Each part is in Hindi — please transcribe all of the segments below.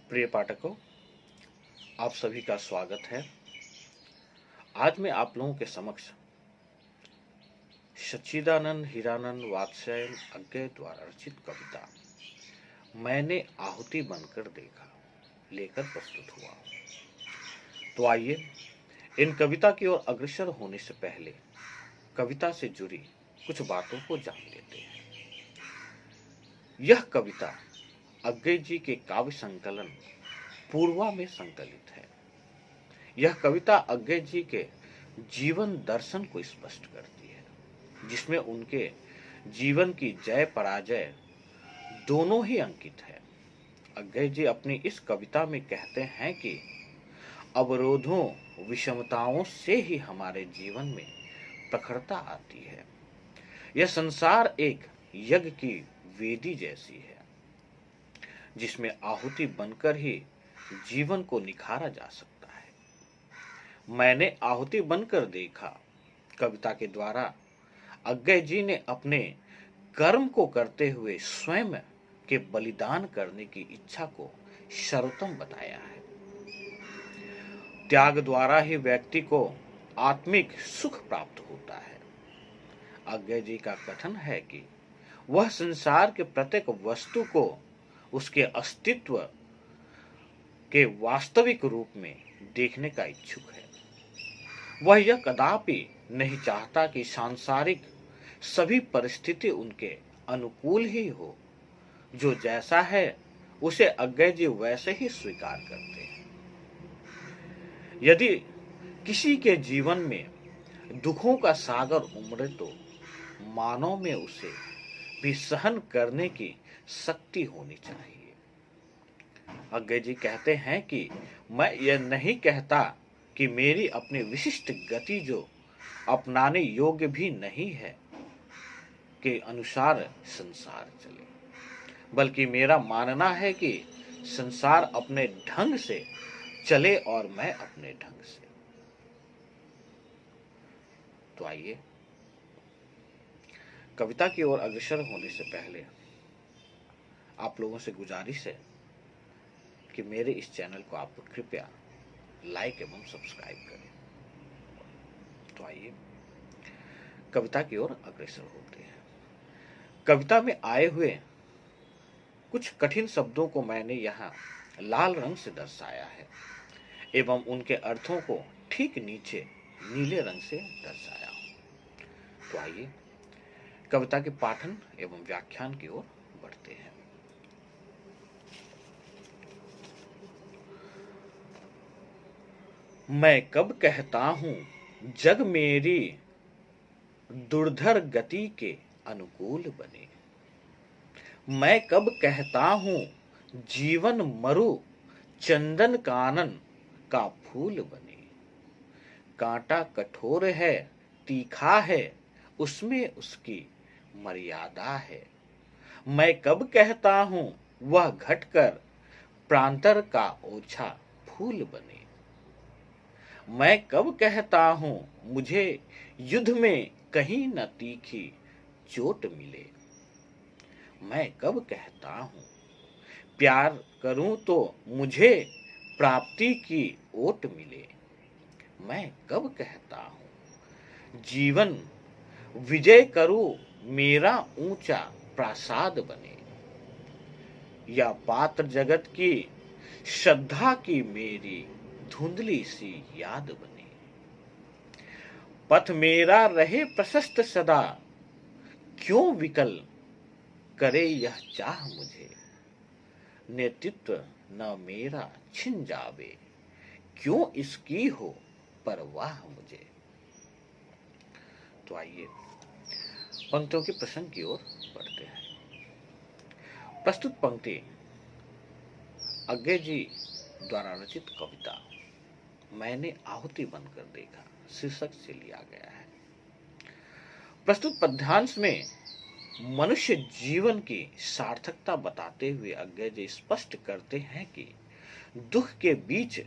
प्रिय पाठकों, आप सभी का स्वागत है। आज मैं आप लोगों के समक्ष सच्चिदानंद हीरानंद वात्स्यायन अज्ञे द्वारा रचित कविता मैंने आहुति बनकर देखा लेकर प्रस्तुत हुआ। तो आइए इन कविता की ओर अग्रसर होने से पहले कविता से जुड़ी कुछ बातों को जान लेते हैं। यह कविता अज्ञे जी के काव्य संकलन पूर्वा में संकलित है। यह कविता अज्ञे जी के जीवन दर्शन को स्पष्ट करती है, जिसमें उनके जीवन की जय पराजय दोनों ही अंकित है। अज्ञे जी अपनी इस कविता में कहते हैं कि अवरोधों विषमताओं से ही हमारे जीवन में प्रखरता आती है। यह संसार एक यज्ञ की वेदी जैसी है, जिसमें आहुति बनकर ही जीवन को निखारा जा सकता है। मैंने आहुति बनकर देखा कविता के द्वारा अज्ञे जी ने अपने कर्म को करते हुए स्वयं के बलिदान करने की इच्छा को सर्वोत्तम बताया है। त्याग द्वारा ही व्यक्ति को आत्मिक सुख प्राप्त होता है। अज्ञे जी का कथन है कि वह संसार के प्रत्येक वस्तु को उसके अस्तित्व के वास्तविक रूप में देखने का इच्छुक है। वह यह कदापि नहीं चाहता कि सांसारिक सभी परिस्थिति उनके अनुकूल ही हो। जो जैसा है उसे अज्ञे जी वैसे ही स्वीकार करते हैं। यदि किसी के जीवन में दुखों का सागर उमड़े तो मानव में उसे भी सहन करने की शक्ति होनी चाहिए। अज्ञे जी कहते हैं कि मैं यह नहीं कहता कि मेरी अपनी विशिष्ट गति जो अपनाने योग्य भी नहीं है के अनुसार संसार चले, बल्कि मेरा मानना है कि संसार अपने ढंग से चले और मैं अपने ढंग से। तो आइए कविता की ओर अग्रसर होने से पहले आप लोगों से गुजारिश है कि मेरे इस चैनल को आप कृपया लाइक एवं सब्सक्राइब करें। तो आइए कविता की ओर अग्रसर होते हैं। कविता में आए हुए कुछ कठिन शब्दों को मैंने यहाँ लाल रंग से दर्शाया है एवं उनके अर्थों को ठीक नीचे नीले रंग से दर्शाया हूं। तो आइए कविता के पाठन एवं व्याख्यान की ओर बढ़ते हैं। मैं कब कहता हूं जग मेरी दुर्धर गति के अनुकूल बने। मैं कब कहता हूं जीवन मरु चंदन कानन का फूल बने। कांटा कठोर है तीखा है उसमें उसकी मर्यादा है। मैं कब कहता हूं वह घटकर प्रांतर का ओछा फूल बने। मैं कब कहता हूं मुझे युद्ध में कहीं न तीखी चोट मिले। मैं कब कहता हूं प्यार करूं तो मुझे प्राप्ति की ओट मिले। मैं कब कहता हूं जीवन विजय करूं मेरा ऊंचा प्रासाद बने। या पात्र जगत की श्रद्धा की मेरी धुंधली सी याद बने। पथ मेरा रहे प्रशस्त सदा क्यों विकल करे यह चाह मुझे। नेतृत्व न मेरा छिन जावे क्यों इसकी हो परवाह मुझे। तो आइए पंक्तियों के प्रसंग की ओर बढ़ते हैं। प्रस्तुत पंक्ति अज्ञे जी द्वारा रचित कविता मैंने आहुति बनकर देखा शीर्षक से लिया गया है। प्रस्तुत पद्यांश में मनुष्य जीवन की सार्थकता बताते हुए अज्ञे जी स्पष्ट करते हैं कि दुख के बीच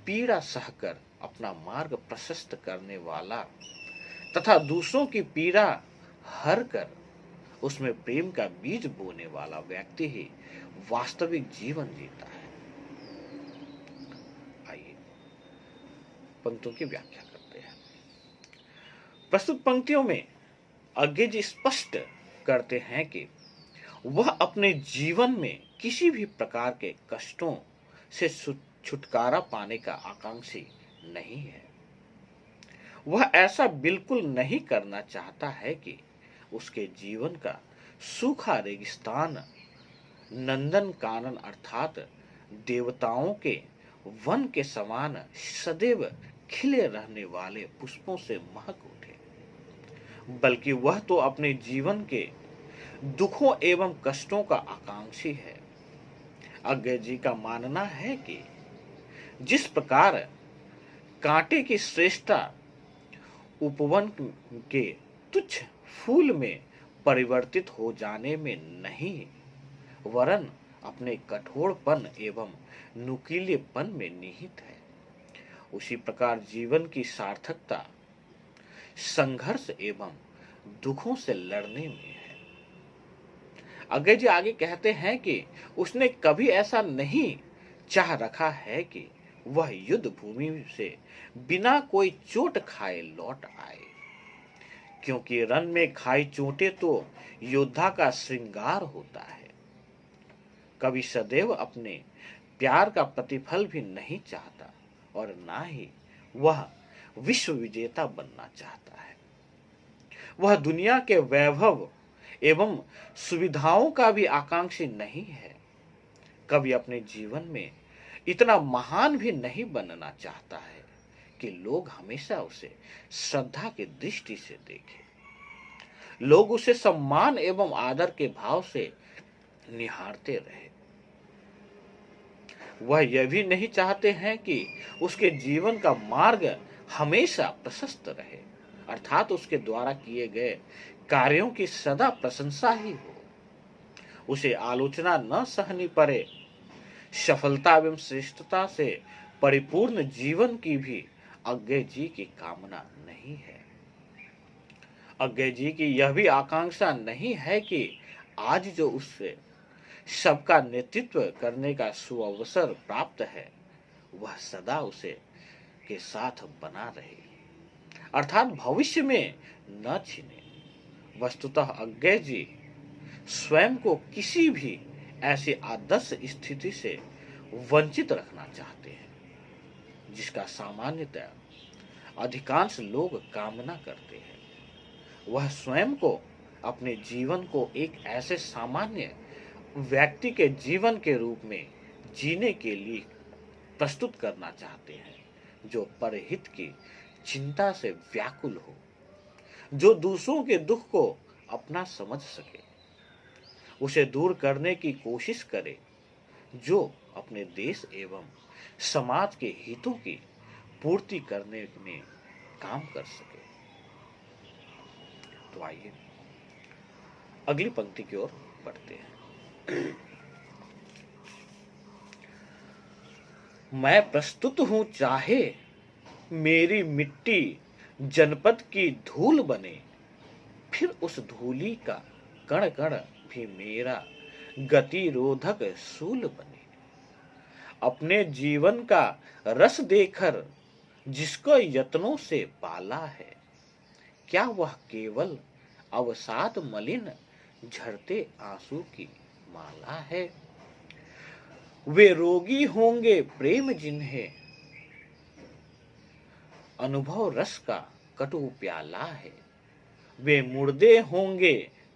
पीड़ा सहकर अपना मार्ग प्रशस्त करने वाला तथा दूसरों की पीड़ा हर कर उसमें प्रेम का बीज बोने वाला व्यक्ति ही वास्तविक जीवन जीता है। पंक्तियों की व्याख्या करते हैं। प्रस्तुत पंक्तियों में अज्ञे जी स्पष्ट करते हैं कि वह अपने जीवन में किसी भी प्रकार के कष्टों से छुटकारा पाने का आकांक्षी नहीं है। वह ऐसा बिल्कुल नहीं करना चाहता है कि उसके जीवन का सूखा रेगिस्तान नंदन कानन अर्थात देवताओं के वन के समान सदैव खिले रहने वाले पुष्पों से महक उठे, बल्कि वह तो अपने जीवन के दुखों एवं कष्टों का आकांक्षी है। अज्ञे जी का मानना है कि जिस प्रकार कांटे की श्रेष्ठता उपवन के तुच्छ फूल में परिवर्तित हो जाने में नहीं, वरन अपने कठोरपन एवं नुकीलेपन में निहित है, उसी प्रकार जीवन की सार्थकता संघर्ष एवं दुखों से लड़ने में है। अज्ञे जी आगे कहते हैं कि उसने कभी ऐसा नहीं चाह रखा है कि वह युद्ध भूमि से बिना कोई चोट खाए लौट आए, क्योंकि रण में खाई चोटें तो योद्धा का श्रृंगार होता है। कभी सदैव अपने प्यार का प्रतिफल भी नहीं चाहता और ना ही वह विश्व विजेता बनना चाहता है। वह दुनिया के वैभव एवं सुविधाओं का भी आकांक्षी नहीं है। कभी अपने जीवन में इतना महान भी नहीं बनना चाहता है कि लोग हमेशा उसे श्रद्धा की दृष्टि से देखें, लोग उसे सम्मान एवं आदर के भाव से निहारते रहे। वह यह भी नहीं चाहते हैं कि उसके जीवन का मार्ग हमेशा प्रशस्त रहे, अर्थात उसके द्वारा किए गए कार्यों की सदा प्रशंसा ही हो, उसे आलोचना न सहनी पड़े। सफलता एवं श्रेष्ठता से परिपूर्ण जीवन की भी अज्ञे जी की कामना नहीं है। अज्ञे जी की यह भी आकांक्षा नहीं है कि आज जो उससे सबका नेतृत्व करने का सुअवसर प्राप्त है, वह सदा उसे के साथ बना रहे, अर्थात भविष्य में न छीने। वस्तुतः अज्ञे जी स्वयं को किसी भी ऐसी आदर्श स्थिति से वंचित रखना चाहते हैं जिसका सामान्यतः अधिकांश लोग कामना करते हैं। वह स्वयं को अपने जीवन को एक ऐसे सामान्य व्यक्ति के जीवन के रूप में जीने के लिए प्रस्तुत करना चाहते हैं, जो परहित की चिंता से व्याकुल हो, जो दूसरों के दुख को अपना समझ सके, उसे दूर करने की कोशिश करे, जो अपने देश एवं समाज के हितों की पूर्ति करने में काम कर सके। तो आइए अगली पंक्ति की ओर बढ़ते हैं। मैं प्रस्तुत हूं चाहे मेरी मिट्टी जनपद की धूल बने, फिर उस धूली का कण कण भी मेरा गतिरोधक सूल बने। अपने जीवन का रस देकर जिसको यत्नों से पाला है, क्या वह केवल अवसाद मलिन झरते आंसू की माला है। वे रोगी होंगे प्रेम जिन्हें अनुभव रस का कटु प्याला है, वे मुर्दे होंगे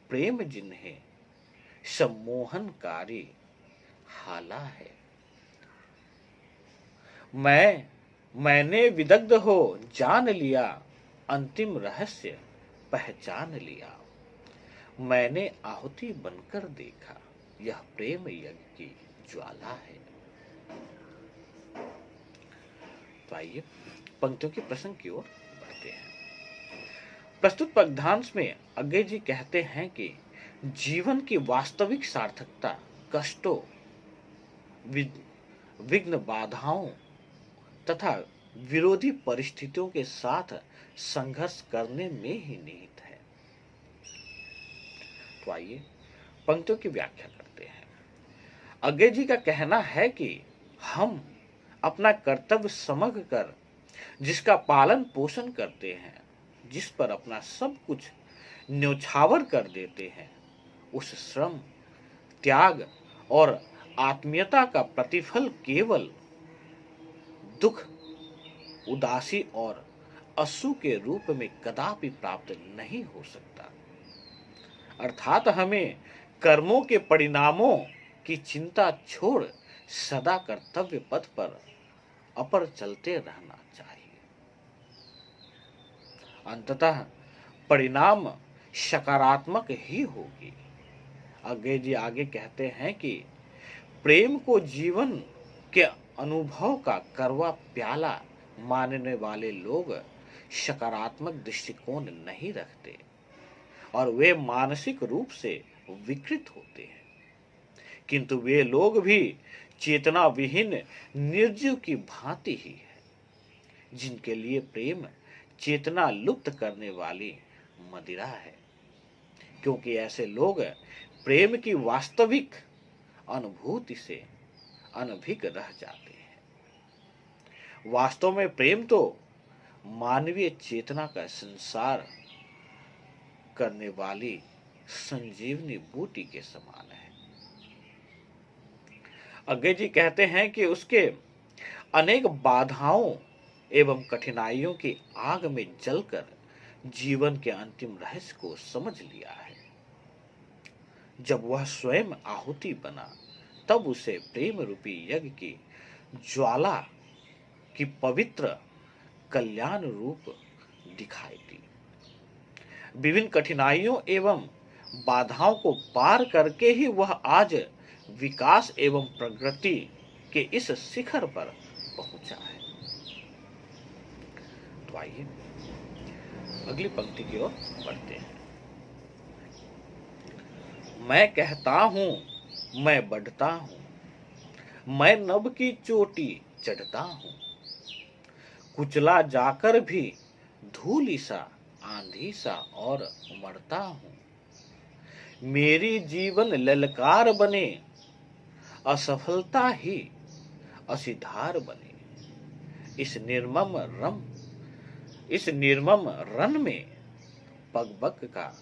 प्रेम जिन्हें सम्मोहनकारी हाला है। मैंने विदग्ध हो जान लिया, अंतिम रहस्य पहचान लिया। मैंने आहुति बनकर देखा, यह प्रेम यज्ञ की ज्वाला है। तो आइए पंक्तियों के प्रसंग की ओर बढ़ते हैं। प्रस्तुत पद्यांश में अज्ञे जी कहते हैं कि जीवन की वास्तविक सार्थकता कष्टों, विघ्न बाधाओं तथा विरोधी परिस्थितियों के साथ संघर्ष करने में ही निहित है। तो आइए पंक्तियों की व्याख्या करते हैं। अज्ञे जी का कहना है कि हम अपना कर्तव्य समझकर जिसका पालन पोषण करते हैं, जिस पर अपना सब कुछ न्यौछावर कर देते हैं, उस श्रम, त्याग और आत्मीयता का प्रतिफल केवल दुख, उदासी और अश्रु के रूप में कदापि प्राप्त नहीं हो सकता। अर्थात हमें कर्मों के परिणामों की चिंता छोड़ सदा कर्तव्य पथ पर अपर चलते रहना चाहिए। अंततः परिणाम सकारात्मक ही होगी। अज्ञे जी आगे कहते हैं कि प्रेम को जीवन के अनुभव का करवा प्याला मानने वाले लोग सकारात्मक दृष्टिकोण नहीं रखते और वे मानसिक रूप से विकृत होते हैं, किंतु वे लोग भी चेतना विहीन निर्जीव की भांति ही है, जिनके लिए प्रेम चेतना लुप्त करने वाली मदिरा है, क्योंकि ऐसे लोग प्रेम की वास्तविक अनुभूति से अनभिज्ञ रह जाते हैं। वास्तव में प्रेम तो मानवीय चेतना का संसार करने वाली संजीवनी बूटी के समान है। अज्ञे जी कहते हैं कि उसके अनेक बाधाओं एवं कठिनाइयों की आग में जलकर जीवन के अंतिम रहस्य को समझ लिया है। जब वह स्वयं आहुति बना, तब उसे प्रेम रूपी यज्ञ की ज्वाला की पवित्र कल्याण रूप दिखाई दी। विभिन्न कठिनाइयों एवं बाधाओं को पार करके ही वह आज विकास एवं प्रगति के इस शिखर पर पहुंचा है। तो आइए अगली पंक्ति की ओर बढ़ते हैं। मैं कहता हूं, मैं बढ़ता हूं, मैं नभ की चोटी चढ़ता हूं, कुचला जाकर भी धूली सा, आंधी सा और उमड़ता हूं। मेरी जीवन ललकार बने, असफलता ही असिधार बने। इस निर्मम रन में पगबग का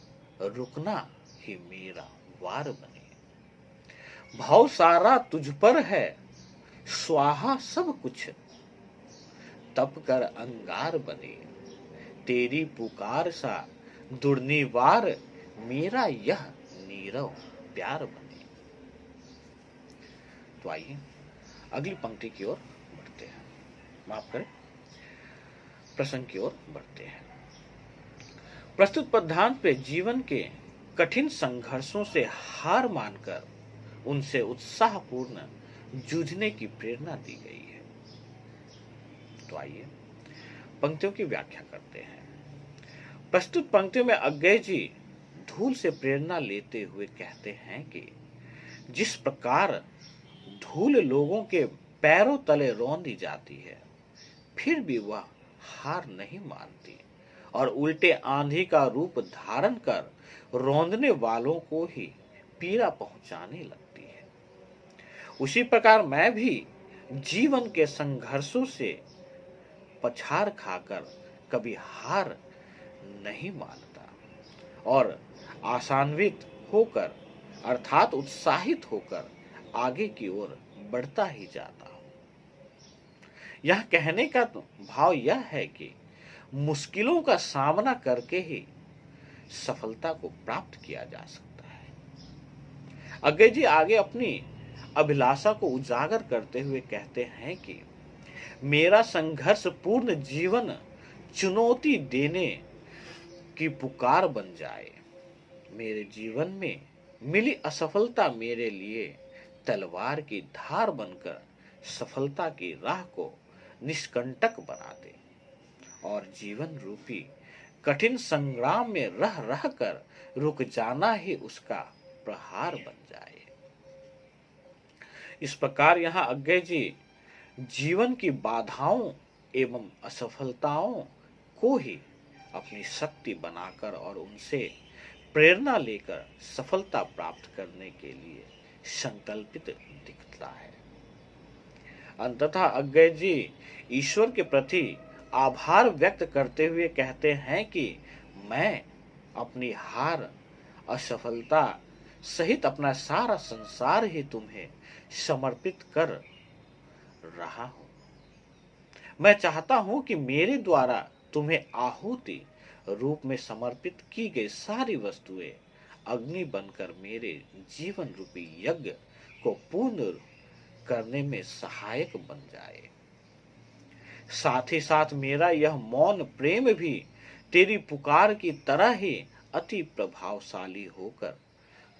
रुकना ही मेरा वार बने। भाव सारा तुझ पर है, स्वाहा सब कुछ, तप कर अंगार बने। तेरी पुकार सा दुर्निवार, मेरा यह नीरव प्यार बने। तो आइए अगली पंक्ति की ओर बढ़ते हैं, माफ करें, प्रसंग की ओर बढ़ते हैं। प्रस्तुत पद्यांत पे जीवन के कठिन संघर्षों से हार मानकर उनसे उत्साहपूर्ण जूझने की प्रेरणा दी गई है। तो आइए पंक्तियों की व्याख्या करते हैं। प्रस्तुत पंक्तियों में अज्ञे जी धूल से प्रेरणा लेते हुए कहते हैं कि जिस प्रकार धूल लोगों के पैरों तले रौंदी जाती है, फिर भी वह हार नहीं मानती और उल्टे आंधी का रूप धारण कर रौंदने वालों को ही पीड़ा पहुंचाने लगती है, उसी प्रकार मैं भी जीवन के संघर्षों से पछाड़ खाकर कभी हार नहीं मानता और आशान्वित होकर अर्थात उत्साहित होकर आगे की ओर बढ़ता ही जाता हूं। यह कहने का भाव यह है कि मुश्किलों का सामना करके ही सफलता को प्राप्त किया जा सकता है। अज्ञे जी आगे अपनी अभिलाषा को उजागर करते हुए कहते हैं कि मेरा संघर्ष पूर्ण जीवन चुनौती देने की पुकार बन जाए। मेरे जीवन में मिली असफलता मेरे लिए तलवार की धार बनकर सफलता की राह को निष्कंटक बना दे और जीवन रूपी कठिन संग्राम में रह रह कर रुक जाना ही उसका प्रहार बन जाए। इस प्रकार यहाँ अज्ञे जी जीवन की बाधाओं एवं असफलताओं को ही अपनी शक्ति बनाकर और उनसे प्रेरणा लेकर सफलता प्राप्त करने के लिए संकल्पित दिखता है। अंततः अज्ञे जी ईश्वर के प्रति आभार व्यक्त करते हुए कहते हैं कि मैं अपनी हार, असफलता सहित अपना सारा संसार ही तुम्हें समर्पित कर रहा हूं। मैं चाहता हूं कि मेरे द्वारा तुम्हें आहुति रूप में समर्पित की गई सारी वस्तुएं अग्नि बनकर मेरे जीवन रूपी यज्ञ को पूर्ण करने में सहायक बन जाए। साथ ही साथ मेरा यह मौन प्रेम भी तेरी पुकार की तरह ही अति प्रभावशाली होकर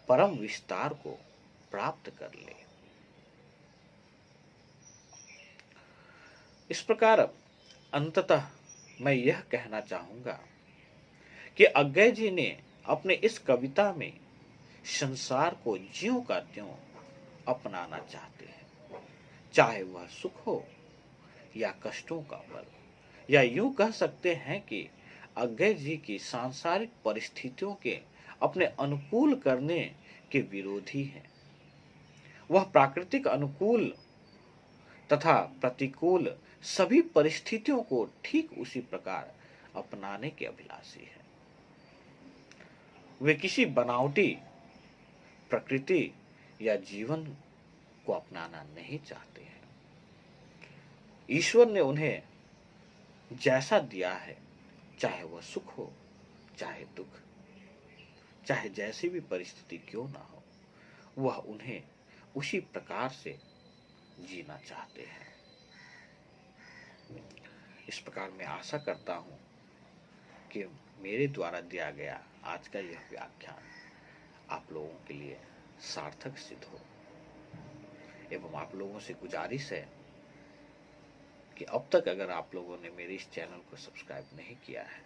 परम विस्तार को प्राप्त कर ले। इस प्रकार अंततः मैं यह कहना चाहूंगा कि अज्ञय जी ने अपने इस कविता में संसार को ज्यों का त्यों अपनाना चाहते हैं, चाहे वह सुख हो या कष्टों का पल, या यूं कह सकते हैं कि अज्ञय जी की सांसारिक परिस्थितियों के अपने अनुकूल करने के विरोधी हैं। वह प्राकृतिक अनुकूल तथा प्रतिकूल सभी परिस्थितियों को ठीक उसी प्रकार अपनाने के अभिलाषी हैं। वे किसी बनावटी प्रकृति या जीवन को अपनाना नहीं चाहते हैं। ईश्वर ने उन्हें जैसा दिया है, चाहे वह सुख हो चाहे दुख, चाहे जैसी भी परिस्थिति क्यों ना हो, वह उन्हें उसी प्रकार से जीना चाहते हैं। इस प्रकार मैं आशा करता हूं कि मेरे द्वारा दिया गया आज का यह व्याख्यान आप लोगों के लिए सार्थक सिद्ध हो, एवं आप लोगों से गुजारिश है कि अब तक अगर आप लोगों ने मेरे इस चैनल को सब्सक्राइब नहीं किया है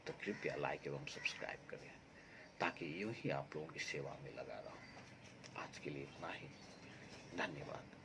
तो कृपया लाइक एवं सब्सक्राइब करें, ताकि यूं ही आप लोगों की सेवा में लगा रहूं। आज के लिए इतना ही। धन्यवाद।